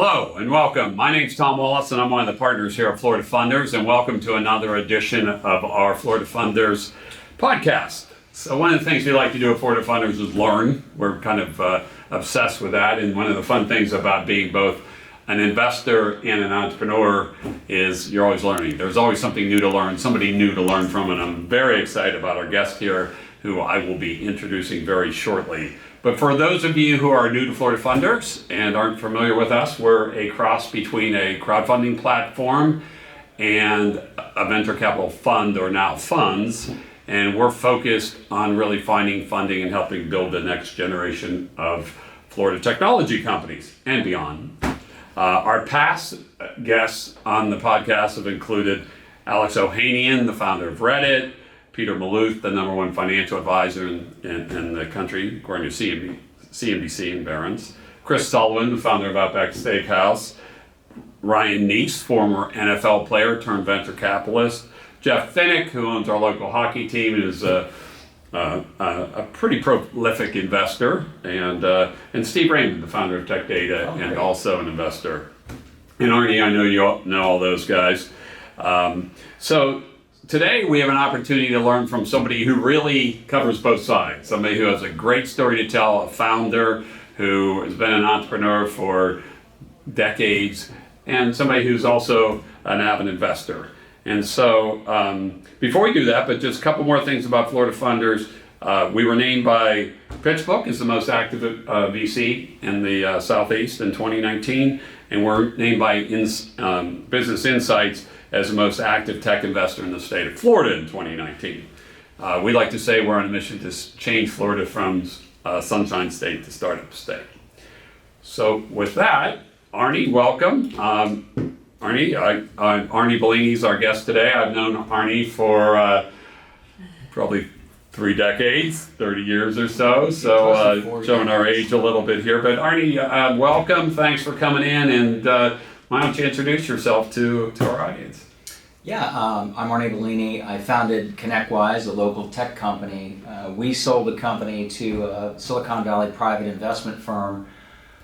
Hello and welcome. My name's Tom Wallace and I'm one of the partners here at Florida Funders, and welcome to another edition of our Florida Funders podcast. So one of the things we like to do at Florida Funders is learn. We're kind of obsessed with that, and one of the fun things about being both an investor and an entrepreneur is you're always learning. There's always something new to learn, somebody new to learn from, and I'm very excited about our guest here, who I will be introducing very shortly. But for those of you who are new to Florida Funders and aren't familiar with us, we're a cross between a crowdfunding platform and a venture capital fund, or now funds, and we're focused on really finding funding and helping build the next generation of Florida technology companies and beyond. Our past guests on the podcast have included Alex Ohanian, the founder of Reddit, Peter Maloof, the #1 financial advisor in the country, according to CNBC and Barron's, Chris Sullivan, the founder of Outback Steakhouse, Ryan Neese, former NFL player turned venture capitalist, Jeff Finnick, who owns our local hockey team and is a pretty prolific investor, and Steve Raymond, the founder of Tech Data, and also an investor. And Arnie, I know you all know all those guys. So today we have an opportunity to learn from somebody who really covers both sides, somebody who has a great story to tell, a founder who has been an entrepreneur for decades, and somebody who's also an avid investor. And so before we do that, but just a couple more things about Florida Funders. We were named by PitchBook as the most active VC in the Southeast in 2019, and we're named by Business Insights as the most active tech investor in the state of Florida in 2019. We like to say we're on a mission to change Florida from Sunshine State to Startup State. So with that, Arnie, welcome. Arnie Bellini is our guest today. I've known Arnie for probably 3 decades, 30 years or so, showing our age a little bit here. But Arnie, welcome, thanks for coming in, and why don't you introduce yourself to our audience? Yeah, I'm Arnie Bellini. I founded ConnectWise, a local tech company. We sold the company to a Silicon Valley private investment firm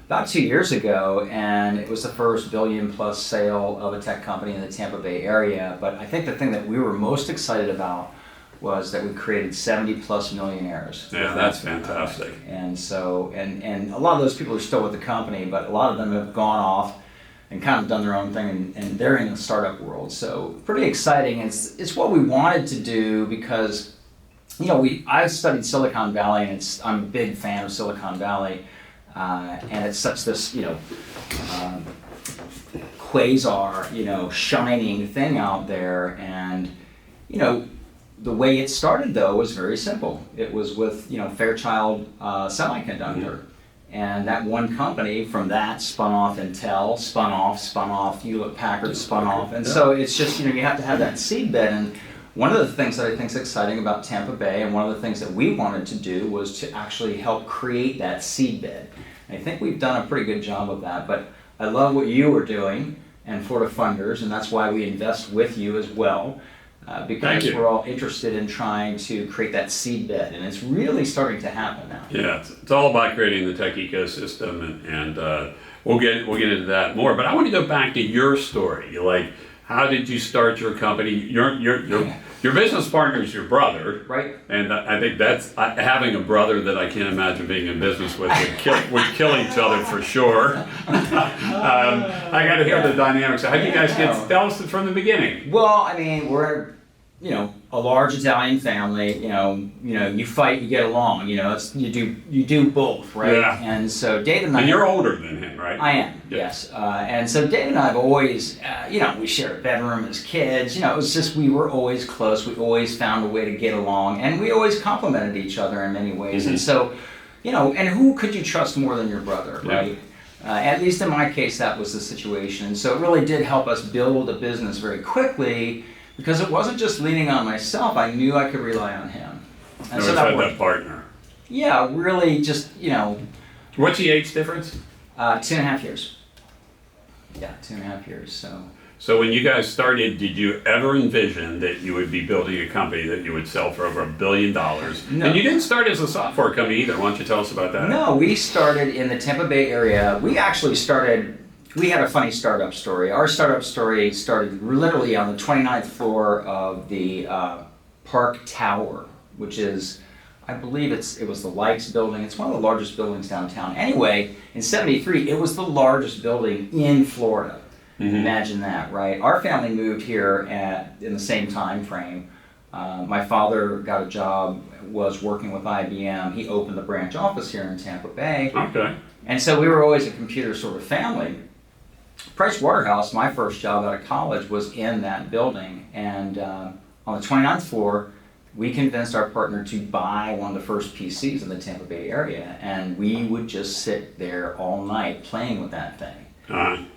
about 2 years ago, and it was the first billion-plus sale of a tech company in the Tampa Bay area. But I think the thing that we were most excited about was that we created 70-plus millionaires. Yeah, that's fantastic. And so, and a lot of those people are still with the company, but a lot of them have gone off and kind of done their own thing, and they're in the startup world. So pretty exciting. It's what we wanted to do because, you know, I studied Silicon Valley, and I'm a big fan of Silicon Valley, and it's such this, quasar, shining thing out there. And, the way it started though was very simple. It was with, Fairchild Semiconductor. And that one company from that spun off Intel, spun off Hewlett-Packard, spun off. And so it's just, you have to have that seedbed. And one of the things that I think is exciting about Tampa Bay, and one of the things that we wanted to do, was to actually help create that seedbed. And I think we've done a pretty good job of that. But I love what you are doing and Florida Funders, and that's why we invest with you as well. Because we're all interested in trying to create that seedbed, and it's really starting to happen now. Yeah, it's all about creating the tech ecosystem, and we'll get into that more. But I want to go back to your story. Like, how did you start your company? Your business partner is your brother, right? And I think that's having a brother that I can't imagine being in business with would kill each other for sure. I got to hear the dynamics. How do you guys tell us from the beginning? Well, I mean, we're a large Italian family. You fight, you get along. You do both, right? Yeah. And so David and I. And you're older than him, right? I am, yes. And so David and I have always, we shared a bedroom as kids. It was just, we were always close. We always found a way to get along, and we always complimented each other in many ways. Mm-hmm. And so, and who could you trust more than your brother, right? At least in my case, that was the situation. So it really did help us build a business very quickly, because it wasn't just leaning on myself. I knew I could rely on him. And so that partner. Yeah, really just, What's the age difference? 2.5 years. Yeah, 2.5 years, So when you guys started, did you ever envision that you would be building a company that you would sell for over $1 billion? No. And you didn't start as a software company either. Why don't you tell us about that? No, we started in the Tampa Bay area. We actually started we had a funny startup story. Our startup story started literally on the 29th floor of the Park Tower, which is, I believe it was the Likes building. It's one of the largest buildings downtown. Anyway, in '73, it was the largest building in Florida. Mm-hmm. Imagine that, right? Our family moved here in the same time frame. My father got a job, was working with IBM. He opened the branch office here in Tampa Bay. Okay. And so we were always a computer sort of family. Price Waterhouse, my first job out of college, was in that building. And on the 29th floor, we convinced our partner to buy one of the first PCs in the Tampa Bay area. And we would just sit there all night playing with that thing.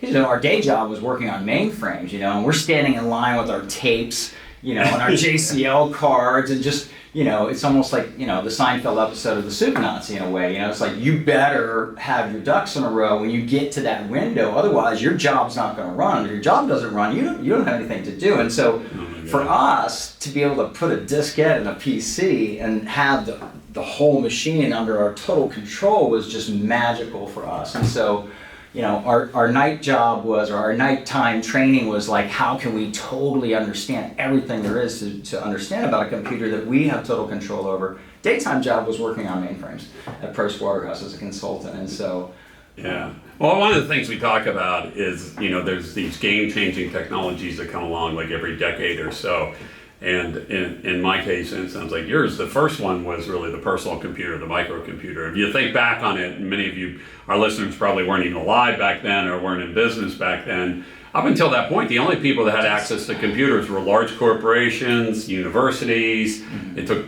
Because our day job was working on mainframes, and we're standing in line with our tapes, and our JCL cards, and just, it's almost like, the Seinfeld episode of the Soup Nazi in a way. It's like, you better have your ducks in a row when you get to that window, otherwise your job's not going to run. If your job doesn't run, you don't have anything to do. And so for us to be able to put a diskette in a PC and have the whole machine under our total control was just magical for us. And so, our night job was, or our nighttime training was like, how can we totally understand everything there is to understand about a computer that we have total control over? Daytime job was working on mainframes at Price Waterhouse as a consultant, and so. Yeah. Well, one of the things we talk about is, there's these game-changing technologies that come along like every decade or so. And in my case, and it sounds like yours, the first one was really the personal computer, the microcomputer. If you think back on it, and many of you, our listeners probably weren't even alive back then or weren't in business back then. Up until that point, the only people that had access to computers were large corporations, universities. Mm-hmm. It took,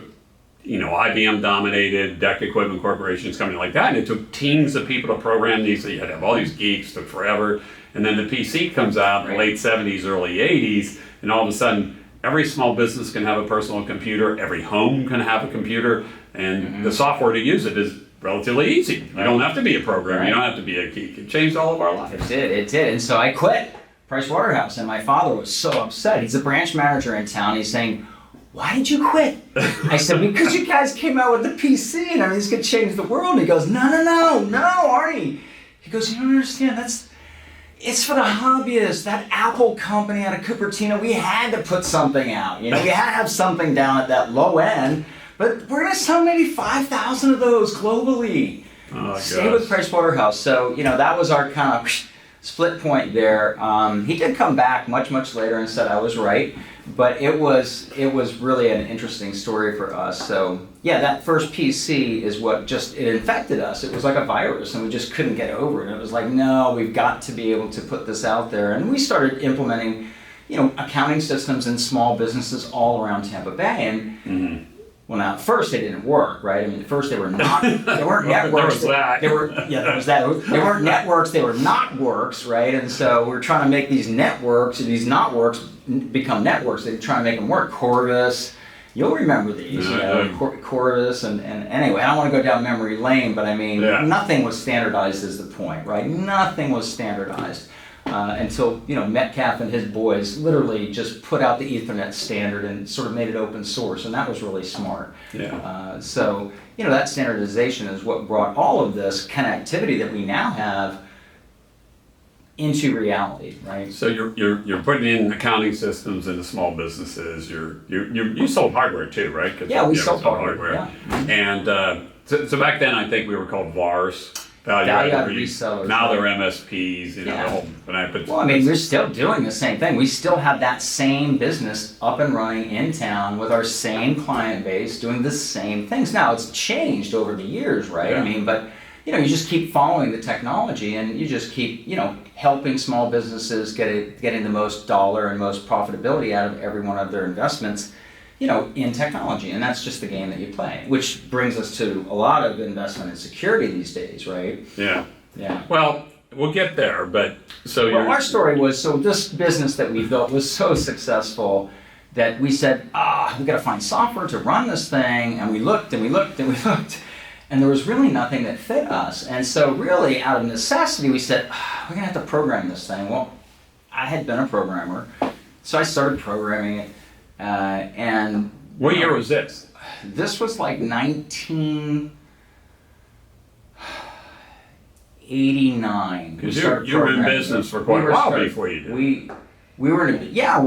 IBM dominated, DEC equipment corporations, company like that. And it took teams of people to program these. So you had to have all these geeks, took forever. And then the PC comes out in the late 70s, early 80s, and all of a sudden, every small business can have a personal computer. Every home can have a computer. And the software to use it is relatively easy. You don't have to be a programmer. You don't have to be a geek. It changed all of our lives. It did. And so I quit Price Waterhouse. And my father was so upset. He's a branch manager in town. He's saying, why did you quit? I said, because you guys came out with the PC. And this could change the world. And he goes, no, Arnie. He goes, you don't understand. It's for the hobbyists. That Apple company out of Cupertino, we had to put something out. We had to have something down at that low end. But we're going to sell maybe 5,000 of those globally. Oh, Stay with Price Waterhouse. So, that was our kind of split point there. He did come back much, much later and said I was right. But it was really an interesting story for us. So, yeah, that first PC is what it infected us. It was like a virus, and we just couldn't get over it. It was like, no, we've got to be able to put this out there. And we started implementing, accounting systems in small businesses all around Tampa Bay. And well, now at first they didn't work, right? At first they weren't networks. There was that. There was that. They weren't networks. They were not works, right? And so we're trying to make these networks, these not works, become networks. They try to make them work. Corvus. You'll remember these, Corvus, and anyway, I don't want to go down memory lane, but nothing was standardized is the point, right? Nothing was standardized until, Metcalf and his boys literally just put out the Ethernet standard and sort of made it open source, and that was really smart. Yeah. So, that standardization is what brought all of this connectivity that we now have into reality, right? So you're putting in accounting systems into small businesses. You sold hardware too, right? Yeah, we sold hardware. Yeah. And so back then, I think we were called VARs, value-added resellers. Now they're MSPs. The whole. Well, we're still doing the same thing. We still have that same business up and running in town with our same client base, doing the same things. Now it's changed over the years, right? Yeah. But you just keep following the technology, and you just keep, helping small businesses getting the most dollar and most profitability out of every one of their investments, in technology. And that's just the game that you play, which brings us to a lot of investment in security these days, right? Yeah. Yeah. Well, we'll get there, but our story was, this business that we built was so successful that we said, we got to find software to run this thing, and we looked and we looked and we looked. And there was really nothing that fit us. And so really, out of necessity, we said, we're going to have to program this thing. Well, I had been a programmer, so I started programming it. And what year was this? This was like 1980, '89. Because you were in business for quite a while before you did. We were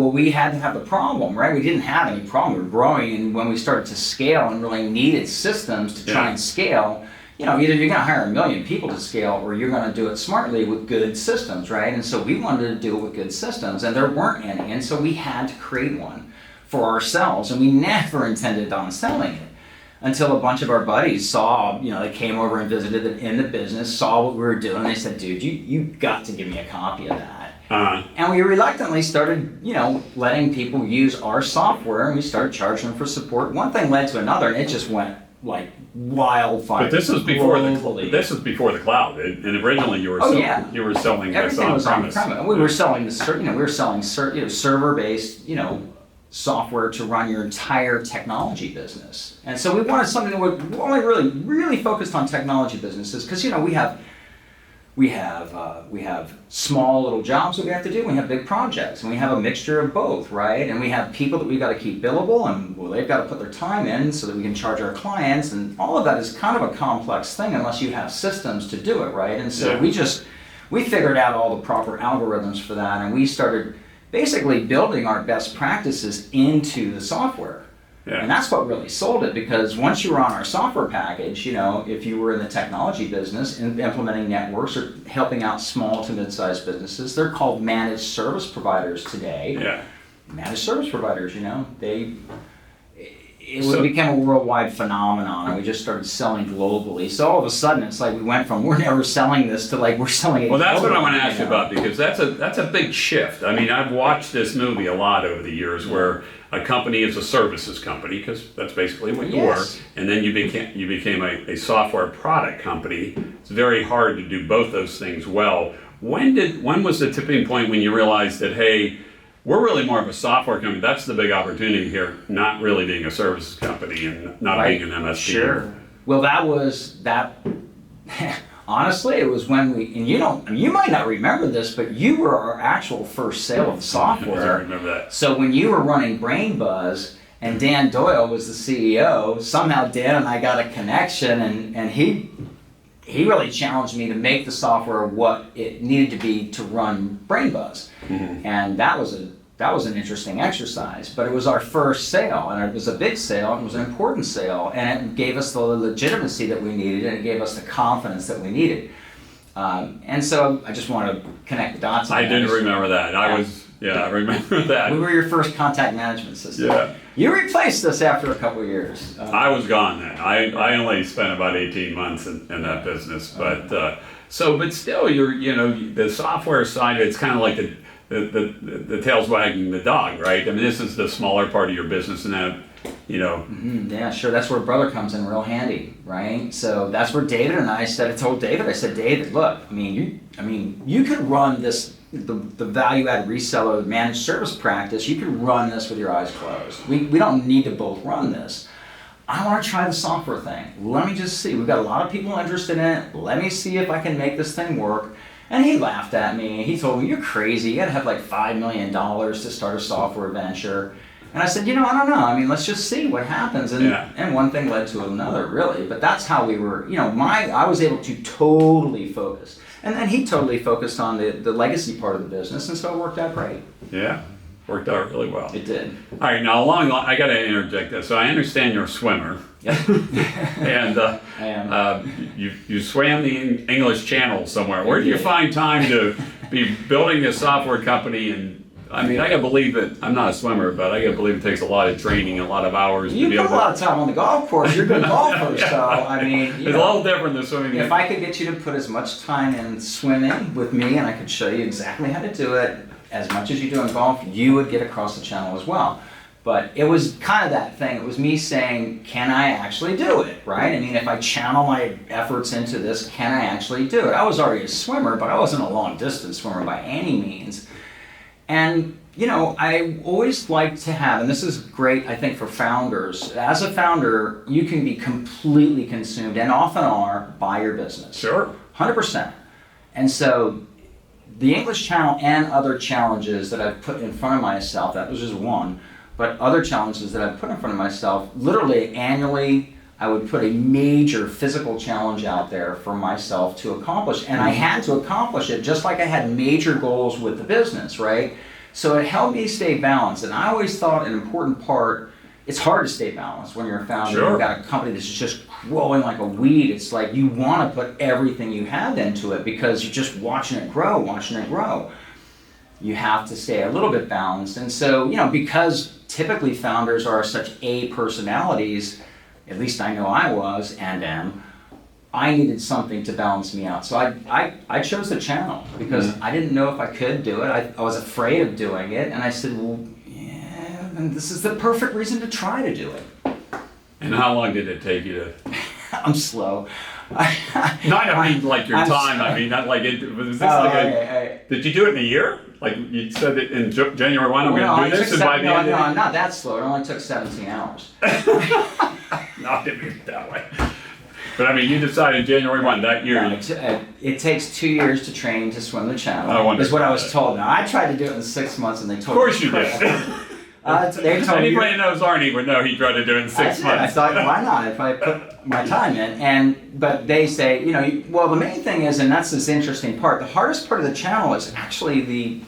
we had to have the problem, right? We didn't have any problem. We were growing, and when we started to scale and really needed systems to try and scale, either you're going to hire 1 million people to scale, or you're going to do it smartly with good systems, right? And so we wanted to do it with good systems, and there weren't any, and so we had to create one for ourselves, and we never intended on selling it until a bunch of our buddies saw, they came over and visited in the business, saw what we were doing. They said, dude, you got to give me a copy of that. And we reluctantly started, letting people use our software, and we started charging them for support. One thing led to another, and it just went like wildfire. But this was before the cloud, and originally you were selling everything was on-premise. We were selling server-based, software to run your entire technology business. And so we wanted something that would only really focused on technology businesses, because we have small little jobs that we have to do. We have big projects, and we have a mixture of both, right? And we have people that we got to keep billable, and they've got to put their time in so that we can charge our clients. And all of that is kind of a complex thing unless you have systems to do it, right? And so we figured out all the proper algorithms for that, and we started basically building our best practices into the software. Yeah. And that's what really sold it, because once you were on our software package, if you were in the technology business and implementing networks or helping out small to mid-sized businesses, they're called managed service providers today. Yeah. Managed service providers, it became a worldwide phenomenon, and we just started selling globally. So all of a sudden, it's like we went from we're never selling this to like we're selling it. Well, that's what I want to ask you about, because that's a big shift. I mean, I've watched this movie a lot over the years where a company is a services company, because that's basically what you were, and then you became a software product company. It's very hard to do both those things well. When was the tipping point when you realized that, hey, we're really more of a software company? That's the big opportunity here, not really being a services company and not being an MSP. Sure. Well, that was that. Honestly, it was when you might not remember this, but you were our actual first sale of software. I remember that. So when you were running BrainBuzz and Dan Doyle was the CEO, somehow Dan and I got a connection, and he really challenged me to make the software what it needed to be to run BrainBuzz. Mm-hmm. And that was an interesting exercise, but it was our first sale, and it was a big sale, and it was an important sale, and it gave us the legitimacy that we needed, and it gave us the confidence that we needed. And so I just want to connect the dots. I didn't remember that. I remember that. We were your first contact management system. Yeah. You replaced us after a couple of years. I was gone then. I only spent about 18 months in that business, but still, the software side. It's kind of like the tail's wagging the dog, right? I mean, this is the smaller part of your business, and that, Mm-hmm. Yeah, sure. That's where brother comes in real handy, right? So that's where David and I said. I told David, David, look, you could run this, the value-add reseller managed service practice. You could run this with your eyes closed. We don't need to both run this. I want to try the software thing. Let me just see. We've got a lot of people interested in it. Let me see if I can make this thing work. And he laughed at me. He told me, you're crazy. You got to have like $5 million to start a software venture. And I said, I don't know. Let's just see what happens. And one thing led to another, really. But that's how we were, I was able to totally focus. And then he totally focused on the legacy part of the business. And so it worked out great. Yeah. Worked out really well. It did. All right, now I got to interject this. So I understand you're a swimmer. Yep. And I am. You swam the English Channel somewhere. Where do you find time to be building a software company? And I got to believe that I'm not a swimmer, but I got to believe it takes a lot of training, a lot of hours. You put a lot of time on the golf course. You're a good golfer, so it's a little different than swimming. If I could get you to put as much time in swimming with me, and I could show you exactly how to do it, as much as you do in golf, you would get across the channel as well. But it was kind of that thing. It was me saying, can I actually do it, right? If I channel my efforts into this, can I actually do it? I was already a swimmer, but I wasn't a long distance swimmer by any means. And, I always like to have, and this is great, I think, for founders. As a founder, you can be completely consumed, and often are, by your business. Sure. 100%. And so the English Channel and other challenges that I've put in front of myself, that was just one, but other challenges that I've put in front of myself, literally annually, I would put a major physical challenge out there for myself to accomplish. And I had to accomplish it just like I had major goals with the business, right? So it helped me stay balanced. And I always thought an important part, it's hard to stay balanced when you're a founder. Sure. You've got a company that's just growing like a weed. It's like you want to put everything you have into it because you're just watching it grow, watching it grow. You have to stay a little bit balanced. And so, because typically founders are such A personalities, at least I know I was and am, I needed something to balance me out. So I chose the channel because I didn't know if I could do it. I was afraid of doing it. And I said, well, yeah, and this is the perfect reason to try to do it. And how long did it take you to? I'm slow. Not, I mean, like your time. I mean, not like it. Was this did you do it in a year? Like you said it in January 1, I'm going to do this, and by the end. No, I'm not that slow. It only took 17 hours. No, I didn't mean it that way. But I mean, you decided January 1 that year. No, it takes 2 years to train to swim the channel. I is what I was told. Now, I tried to do it in 6 months, and they told me. Of course you did. They told me. Anybody who knows Arnie would know he tried to do it in 6 months. I thought, why not? If I put my time in, but they say, well, the main thing is, and that's this interesting part. The hardest part of the channel is actually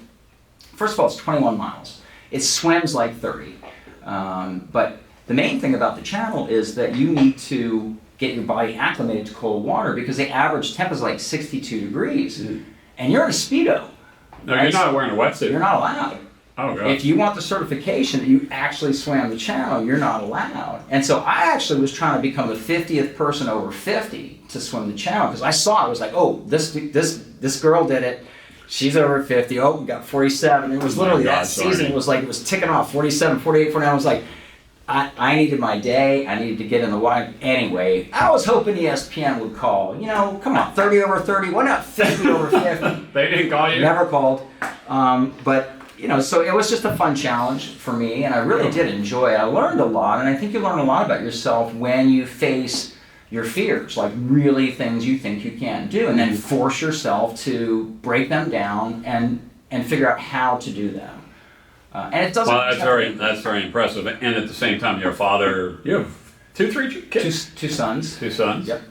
first of all, it's 21 miles. It swims like 30. But the main thing about the channel is that you need to get your body acclimated to cold water because the average temp is like 62 degrees. And you're in a Speedo. No, right? You're not wearing a wetsuit. You're not allowed. Oh, God. If you want the certification that you actually swam the channel, you're not allowed. And so I actually was trying to become the 50th person over 50 to swim the channel because I saw it. I was like, oh, this girl did it. She's over 50. Oh, we got 47. It was literally that season. It was like it was ticking off 47, 48, 49. I was like, I needed my day. I needed to get in the water. Anyway, I was hoping ESPN would call. Come on, 30 over 30. Why not 50 over 50? They didn't call you? Never called. But so it was just a fun challenge for me, and I really did enjoy it. I learned a lot, and I think you learn a lot about yourself when you face your fears, like really things you think you can't do, and then force yourself to break them down and figure out how to do them. And it doesn't. Well, that's very impressive. And at the same time, you're a father. You have three kids. Two sons. Two sons. Yep.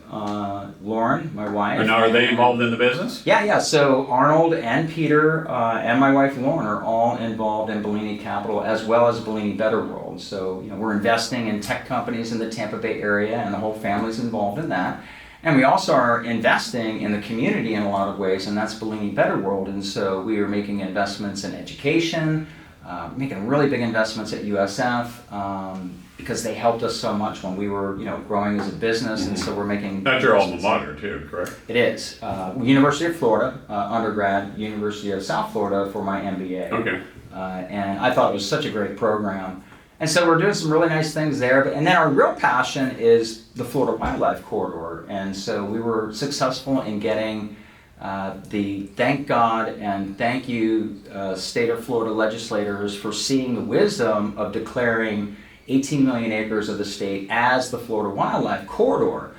Lauren, my wife. And are they involved in the business? Yeah. So Arnold and Peter and my wife Lauren are all involved in Bellini Capital as well as Bellini Better World. So we're investing in tech companies in the Tampa Bay area, and the whole family's involved in that. And we also are investing in the community in a lot of ways, and that's Bellini Better World. And so we are making investments in education, making really big investments at USF. Because they helped us so much when we were, growing as a business, and so we're making. That's your alma mater too, correct? It is. University of Florida, undergrad, University of South Florida for my MBA. Okay. And I thought it was such a great program. And so we're doing some really nice things there. And then our real passion is the Florida Wildlife Corridor. And so we were successful in getting the thank God and thank you state of Florida legislators for seeing the wisdom of declaring 18 million acres of the state as the Florida Wildlife Corridor.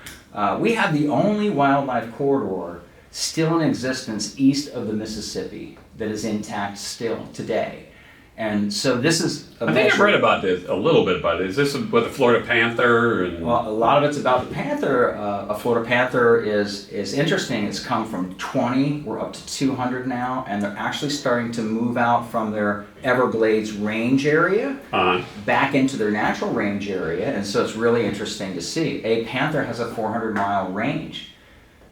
We have the only wildlife corridor still in existence east of the Mississippi that is intact still today. And so this is I think I've read about this, a little bit about it. Is this with the Florida panther? Well, a lot of it's about the panther. A Florida panther is interesting. It's come from 20, we're up to 200 now, and they're actually starting to move out from their Everglades range area back into their natural range area, and so it's really interesting to see. A panther has a 400-mile range.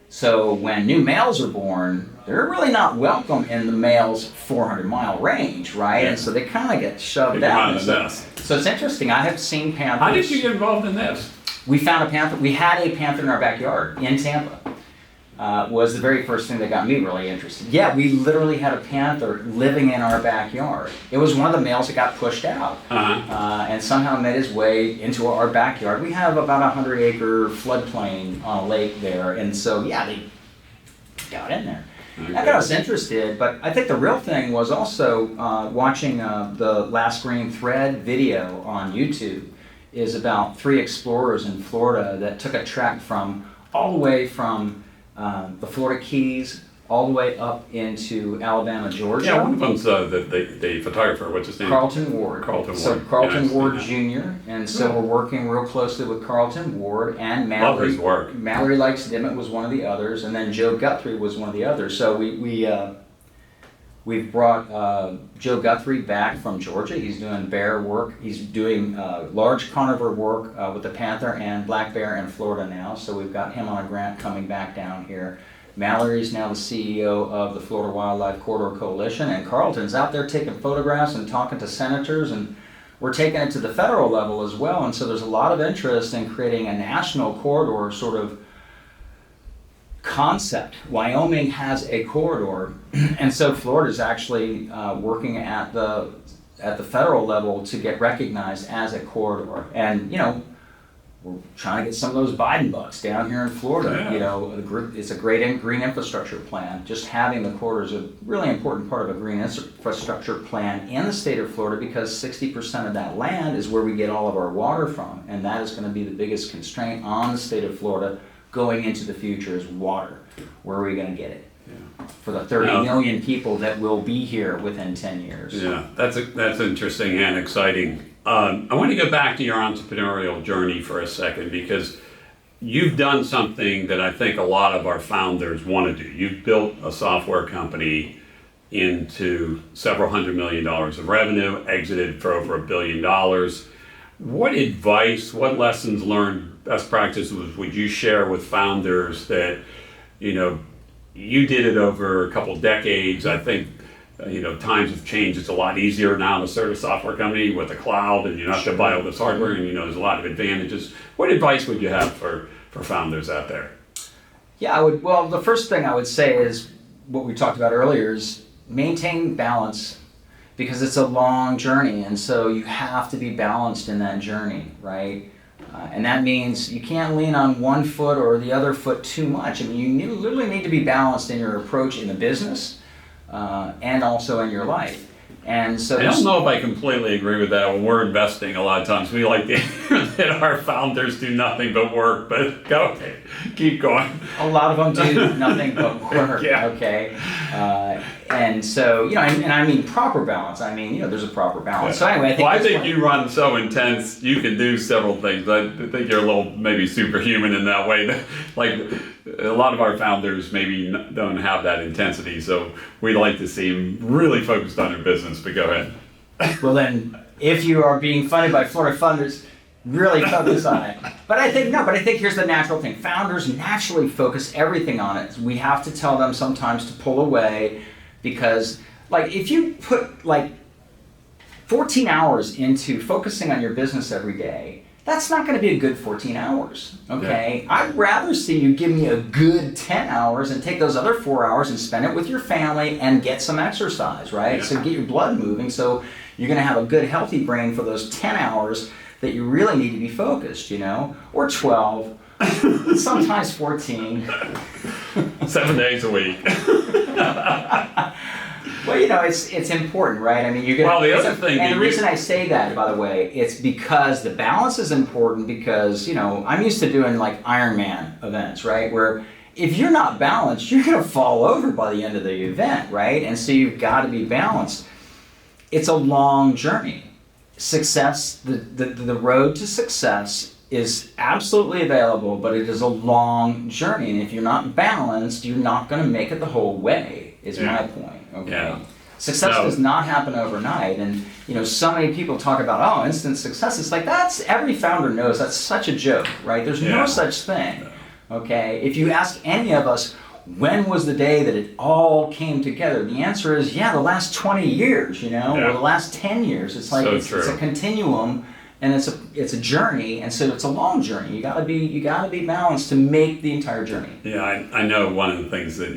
So when new males are born, they're really not welcome in the male's 400-mile range, right? Yeah. And so they kind of get shoved out. So it's interesting. I have seen panthers. How did you get involved in this? We found a panther. We had a panther in our backyard in Tampa. Was the very first thing that got me really interested. Yeah, we literally had a panther living in our backyard. It was one of the males that got pushed out and somehow made his way into our backyard. We have about a 100-acre floodplain on a lake there, and so yeah, they got in there. Okay. That got us interested, but I think the real thing was also watching the Last Green Thread video on YouTube. Is about 3 explorers in Florida that took a trek from all the way from the Florida Keys all the way up into Alabama, Georgia. Yeah, one of them's the photographer. What's his name? Carlton Ward. Carlton So Ward. Carlton Yeah, Ward Jr. And so we're working real closely with Carlton Ward and Mallory. Love his work. Mallory Likes Dimmitt was one of the others, and then Joe Guthrie was one of the others. So we've brought Joe Guthrie back from Georgia. He's doing bear work. He's doing large carnivore work with the panther and black bear in Florida now. So we've got him on a grant coming back down here. Mallory's now the CEO of the Florida Wildlife Corridor Coalition, and Carlton's out there taking photographs and talking to senators, and we're taking it to the federal level as well. And so there's a lot of interest in creating a national corridor sort of concept. Wyoming has a corridor, and so Florida's actually working at the federal level to get recognized as a corridor. And we're trying to get some of those Biden bucks down here in Florida. Yeah. It's a great green infrastructure plan. Just having the corridor is a really important part of a green infrastructure plan in the state of Florida, because 60% of that land is where we get all of our water from, and that is going to be the biggest constraint on the state of Florida going into the future is water. Where are we going to get it? Yeah. For the 30 million people that will be here within 10 years. Yeah, that's interesting and exciting. I want to go back to your entrepreneurial journey for a second, because you've done something that I think a lot of our founders want to do. You've built a software company into several $100 million of revenue, exited for over $1 billion. What advice, what lessons learned, best practices would you share with founders that, you did it over a couple decades? I think times have changed. It's a lot easier now to start a software company with the cloud, and you don't have to buy all this hardware, and there's a lot of advantages. What advice would you have for founders out there? Yeah, well, the first thing I would say is what we talked about earlier is maintain balance, because it's a long journey, and so you have to be balanced in that journey, right? And that means you can't lean on one foot or the other foot too much. I mean, you literally need to be balanced in your approach in the business and also in your life. And so I don't know if I completely agree with that. When we're investing, a lot of times we like to hear that our founders do nothing but work, but okay, keep going. A lot of them do nothing but work, Yeah. okay? And so, and I mean proper balance. I mean, there's a proper balance. So anyway, I think you run so intense, you can do several things. I think you're a little maybe superhuman in that way. Like a lot of our founders maybe don't have that intensity, so we like to see them really focused on their business, but go ahead. Well then, if you are being funded by Florida funders, really focus on it. But I think here's the natural thing. Founders naturally focus everything on it. We have to tell them sometimes to pull away, because if you put 14 hours into focusing on your business every day, that's not going to be a good 14 hours, okay? Yeah. I'd rather see you give me a good 10 hours and take those other 4 hours and spend it with your family and get some exercise, right? Yeah. So get your blood moving, so you're going to have a good, healthy brain for those 10 hours that you really need to be focused, or 12, sometimes 14. 7 days a week. Well, it's important, right? I mean, you're gonna. Well, the other thing, and the reason I say that, by the way, it's because the balance is important. Because I'm used to doing Ironman events, right? Where if you're not balanced, you're gonna fall over by the end of the event, right? And so you've got to be balanced. It's a long journey. Success, the road to success is absolutely available, but it is a long journey. And if you're not balanced, you're not going to make it the whole way, is my point. Okay. Yeah. Success does not happen overnight. And, so many people talk about, instant success. It's that's every founder knows that's such a joke, right? There's no such thing. Okay. If you ask any of us, when was the day that it all came together? The answer is, the last 20 years, or the last 10 years. It's it's a continuum, and it's a journey, and so it's a long journey. You gotta be balanced to make the entire journey. Yeah, I know one of the things that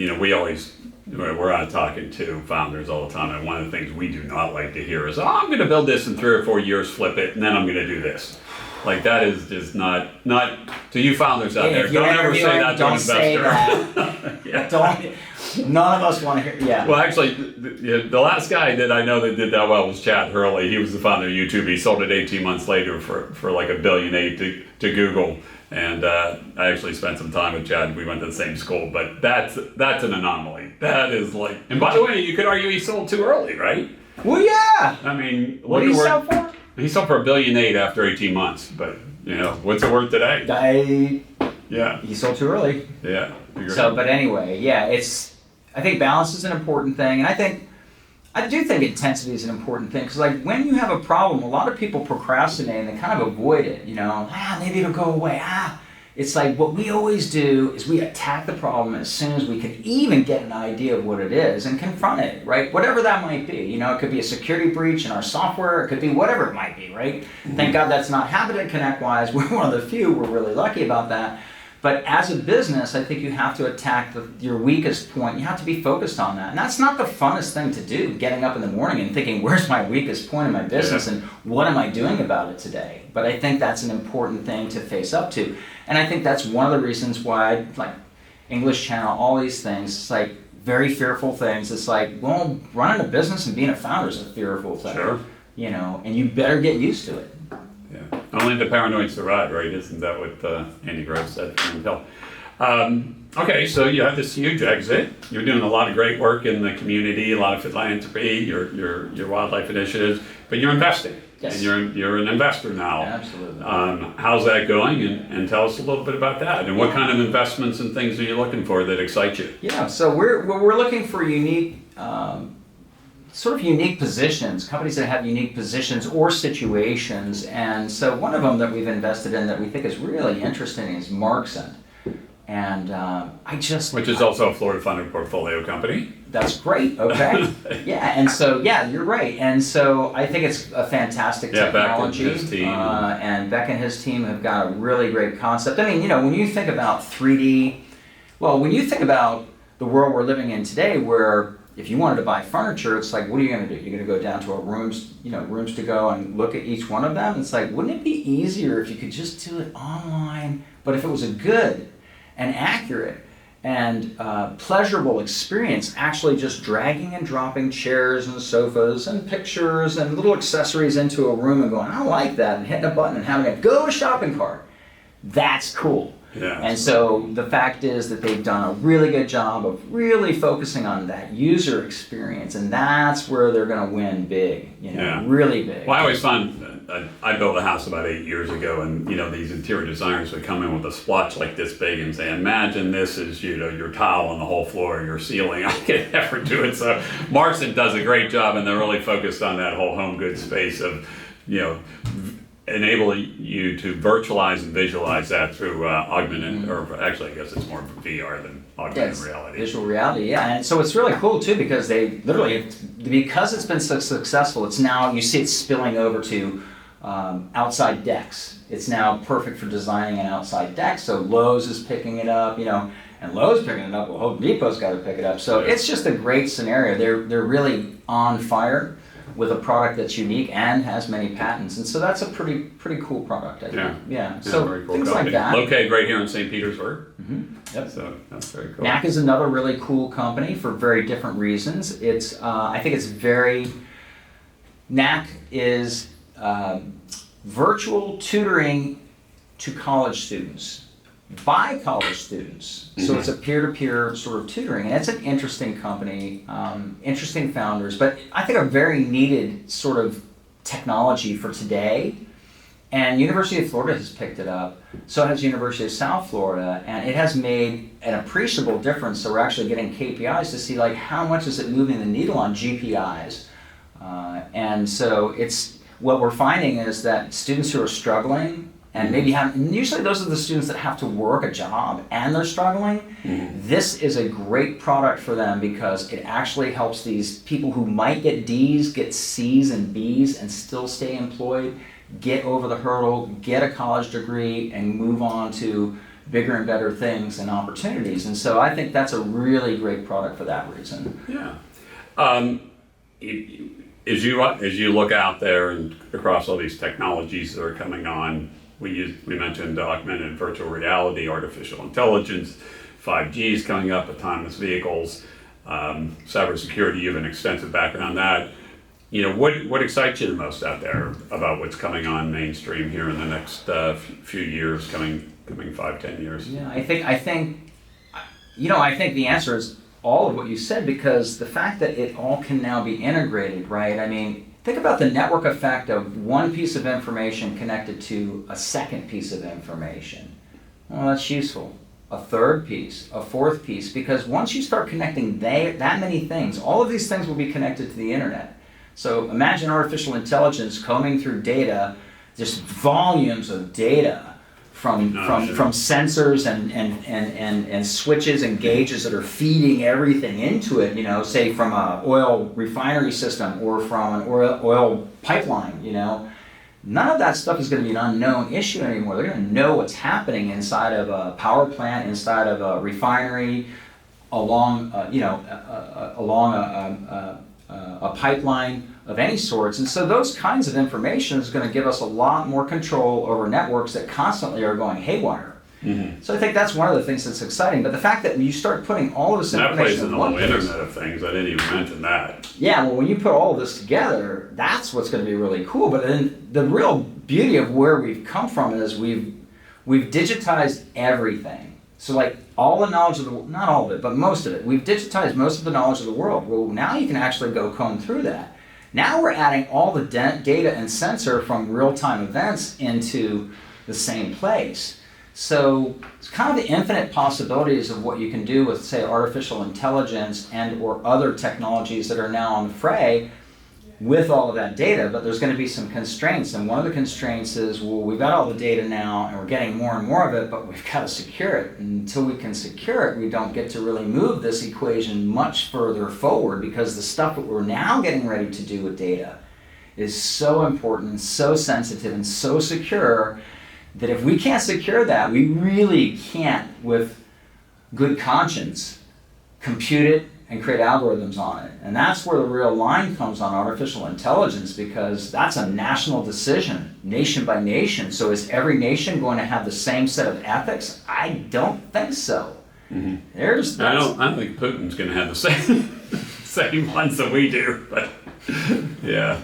we're out talking to founders all the time, and one of the things we do not like to hear is, I'm going to build this in 3 or 4 years, flip it, and then I'm going to do this. Like that is just not to you founders out there. If you're Don't ever say interviewing, that to an don't say investor. that. Yeah. None of us want to hear. Yeah. Well, actually, the last guy that I know that did that well was Chad Hurley. He was the founder of YouTube. He sold it 18 months later for like $1.8 billion to Google. And I actually spent some time with Chad. We went to the same school, but that's an anomaly. That is like. And by the way, you could argue he sold too early, right? Well, yeah. I mean, What did he sell for? He sold for $1.8 billion after 18 months. But what's it worth today? Yeah. He sold too early. Yeah. So, but anyway, yeah, I think balance is an important thing, and I do think intensity is an important thing, because like when you have a problem, a lot of people procrastinate and they kind of avoid it, maybe it'll go away, It's like what we always do is we attack the problem as soon as we can even get an idea of what it is and confront it, right? Whatever that might be, it could be a security breach in our software, it could be whatever it might be, right? Mm-hmm. Thank God that's not happened at ConnectWise. We're one of the few, we're really lucky about that. But as a business, I think you have to attack your weakest point. You have to be focused on that. And that's not the funnest thing to do, getting up in the morning and thinking, where's my weakest point in my business and what am I doing about it today? But I think that's an important thing to face up to. And I think that's one of the reasons why, like English Channel, all these things, it's like very fearful things. It's like, well, running a business and being a founder is a fearful thing. Sure. And you better get used to it. Yeah. Only the paranoid survive, right? Isn't that what Andy Grove said from Hill? Okay, so you have this huge exit. You're doing a lot of great work in the community, a lot of philanthropy, your wildlife initiatives, but you're investing. Yes. And you're an investor now. Absolutely. How's that going? And tell us a little bit about that. And what kind of investments and things are you looking for that excite you? Yeah, so we're looking for unique positions, companies that have unique positions or situations. And so one of them that we've invested in that we think is really interesting is Markson. And Which is also a Florida funded portfolio company. That's great, okay. Yeah, and so, you're right. And so I think it's a fantastic technology. Beck and his team. And Beck and his team have got a really great concept. I mean, when you think about 3D, when you think about the world we're living in today, where if you wanted to buy furniture, it's like, what are you going to do? You're going to go down to a rooms to go and look at each one of them? It's like, wouldn't it be easier if you could just do it online, but if it was a good and accurate and pleasurable experience, actually just dragging and dropping chairs and sofas and pictures and little accessories into a room and going, I like that, and hitting a button and having it go to a shopping cart. That's cool. Yeah. And so the fact is that they've done a really good job of really focusing on that user experience, and that's where they're going to win big, really big. Well, I always find, I built a house about 8 years ago, and these interior designers would come in with a splotch like this big and say, imagine this is your tile on the whole floor, your ceiling. I can never do it. So Markson does a great job, and they're really focused on that whole home goods space of, enable you to virtualize and visualize that through augmented, or actually I guess it's more VR than augmented reality. Visual reality, and so it's really cool too, because they literally, because it's been so successful, it's now, you see it spilling over to outside decks. It's now perfect for designing an outside deck, so Lowe's is picking it up, and Lowe's picking it up, well, Home Depot's got to pick it up, so it's just a great scenario. They're really on fire with a product that's unique and has many patents, and so that's a pretty cool product, I think. Yeah. So very cool things company. like that. Located right here in St. Petersburg. Mm-hmm. Yep. So that's very cool. NAC is another really cool company for very different reasons. It's I think it's very. NAC is virtual tutoring to college students by college students. So it's a peer-to-peer sort of tutoring, and it's an interesting company, interesting founders, but I think a very needed sort of technology for today. And University of Florida has picked it up, so has University of South Florida, and it has made an appreciable difference. So we're actually getting KPIs to see like how much is it moving the needle on GPIs. And so it's, what we're finding is that students who are struggling and maybe and usually those are the students that have to work a job and they're struggling. This is a great product for them because it actually helps these people who might get D's, get C's and B's and still stay employed, get over the hurdle, get a college degree and move on to bigger and better things and opportunities. And so I think that's a really great product for that reason. Yeah. As you look out there and across all these technologies that are coming on, we mentioned augmented and virtual reality, artificial intelligence, 5G is coming up, autonomous vehicles, cybersecurity. You have an extensive background on that. What excites you the most out there about what's coming on mainstream here in the next few years, coming 5-10 years? Yeah, I think the answer is all of what you said, because the fact that it all can now be integrated, right? I mean, think about the network effect of one piece of information connected to a second piece of information. Well, that's useful. A third piece, a fourth piece, because once you start connecting that many things, all of these things will be connected to the internet. So imagine artificial intelligence combing through data, just volumes of data from sensors and switches and gauges that are feeding everything into it, say from an oil refinery system or from an oil pipeline, None of that stuff is going to be an unknown issue anymore. They're going to know what's happening inside of a power plant, inside of a refinery, along a pipeline of any sorts. And so those kinds of information is going to give us a lot more control over networks that constantly are going haywire. Mm-hmm. So I think that's one of the things that's exciting. But the fact that you start putting all of this information... That plays in the whole Internet of Things. I didn't even mention that. Yeah, well, when you put all of this together, that's what's going to be really cool. But then the real beauty of where we've come from is we've digitized everything. So like all the knowledge of the world, not all of it, but most of it, we've digitized most of the knowledge of the world. Well, now you can actually go comb through that. Now we're adding all the data and sensor from real-time events into the same place. So it's kind of the infinite possibilities of what you can do with, say, artificial intelligence and or other technologies that are now on the fray with all of that data, but there's going to be some constraints. And one of the constraints is, well, we've got all the data now and we're getting more and more of it, but we've got to secure it. And until we can secure it, we don't get to really move this equation much further forward, because the stuff that we're now getting ready to do with data is so important, so sensitive, and so secure that if we can't secure that, we really can't, with good conscience, compute it and create algorithms on it. And that's where the real line comes on artificial intelligence, because that's a national decision, nation by nation. So is every nation going to have the same set of ethics? I don't think so. Mm-hmm. I don't think Putin's going to have the same ones that we do, but yeah.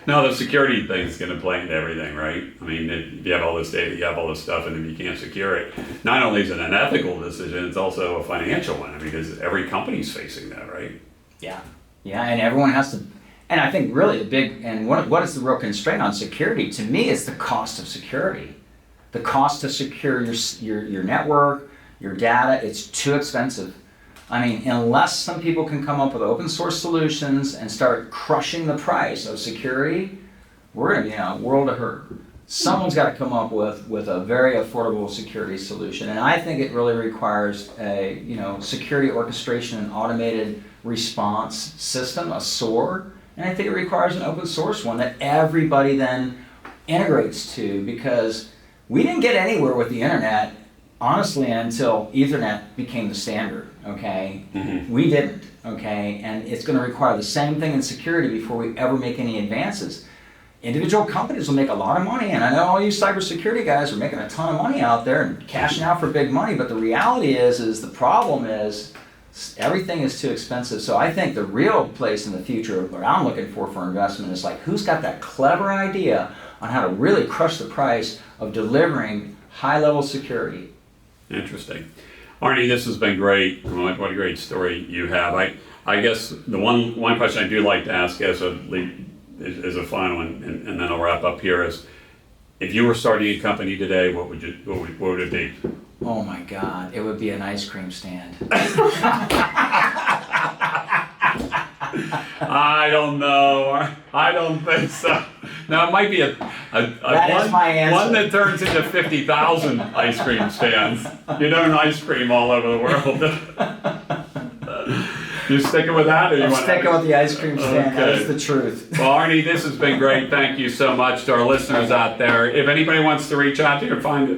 No, the security thing is going to play into everything, right? I mean, if you have all this data, you have all this stuff, and if you can't secure it, not only is it an ethical decision, it's also a financial one. I mean, because every company's facing that, right? Yeah, and everyone has to. And I think really the big, and what is the real constraint on security? To me, is the cost of security. The cost to secure your network, your data, it's too expensive. I mean, unless some people can come up with open source solutions and start crushing the price of security, we're going to be in a world of hurt. Someone's got to come up with a very affordable security solution. And I think it really requires a security orchestration and automated response system, a SOAR. And I think it requires an open source one that everybody then integrates to, because we didn't get anywhere with the internet, honestly, until Ethernet became the standard. Okay, mm-hmm. We didn't, okay, and it's going to require the same thing in security before we ever make any advances. Individual companies will make a lot of money, and I know all you cybersecurity guys are making a ton of money out there and cashing out for big money, but the reality is the problem is everything is too expensive. So I think the real place in the future, what I'm looking for investment, is like, who's got that clever idea on how to really crush the price of delivering high-level security. Interesting. Arnie, this has been great. What a great story you have. I guess the one question I do like to ask as a final one, and then I'll wrap up here, is if you were starting a company today, what would it be? Oh my God, it would be an ice cream stand. I don't know. I don't think so. Now, it might be a one that turns into 50,000 ice cream stands. You know, ice cream all over the world. You sticking with that? I'm sticking with the ice cream stand. Okay. That's the truth. Well, Arnie, this has been great. Thank you so much to our listeners out there. If anybody wants to reach out to you or find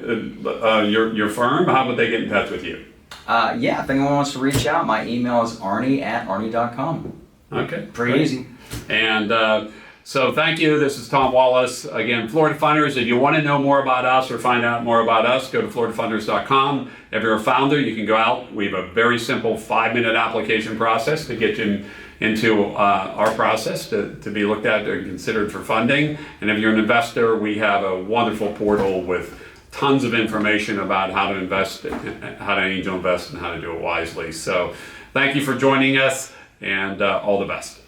your firm, how would they get in touch with you? If anyone wants to reach out, my email is arnie@arnie.com. Okay. Pretty easy. And So thank you. This is Tom Wallace. Again, Florida Funders, if you want to know more about us or find out more about us, go to floridafunders.com. If you're a founder, you can go out. We have a very simple 5-minute application process to get you into our process to be looked at and considered for funding. And if you're an investor, we have a wonderful portal with tons of information about how to invest, how to angel invest, and how to do it wisely. So thank you for joining us, and all the best.